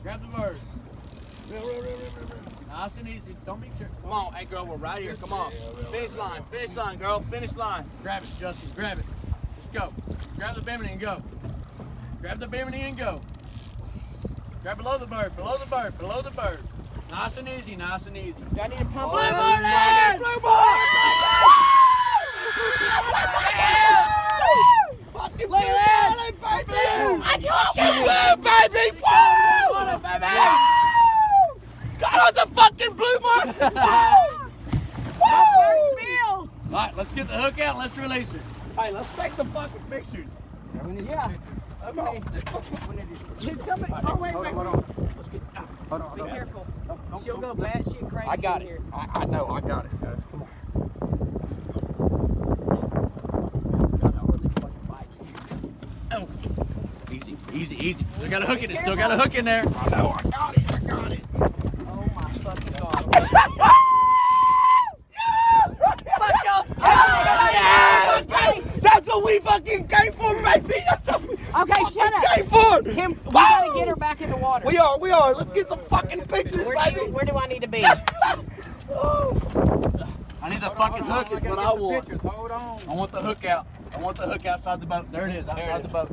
Grab the bird. Reel. Nice and easy. Don't be sure. Come on, hey girl, we're right here. Come on. Finish line, girl. Finish line. Grab it, Justin. Grab it. Just go. Grab the bimini and go. Grab the bimini and go. Grab below the bird. Nice and easy. Do I need to pump Blue it? marlin! Blue marlin! Fucking blue marlin, baby! I got you, baby! Woo! Baby! Got us a fucking blue marlin! My first meal. All right, let's get the hook out and let's release it. Hey, let's take some fucking pictures. Yeah. Okay. Did somebody? Oh, wait. Hold on. Hold on. Be careful. She'll go batshit crazy I got in it. here. I know, I got it, guys. Come on. Oh. Easy. Still got a hook in it. Still got a hook in there. I know, I got it. Oh my fucking god. That's what we fucking came for, baby. That's what we Okay, shut up. came for. Kim, we gotta get her back in the water. We are. Let's get some fucking pictures, baby. Where do I need to be? I need the fucking hook is what I want. Hold on. I want the hook out. I want the hook outside the boat. There it is, outside the boat.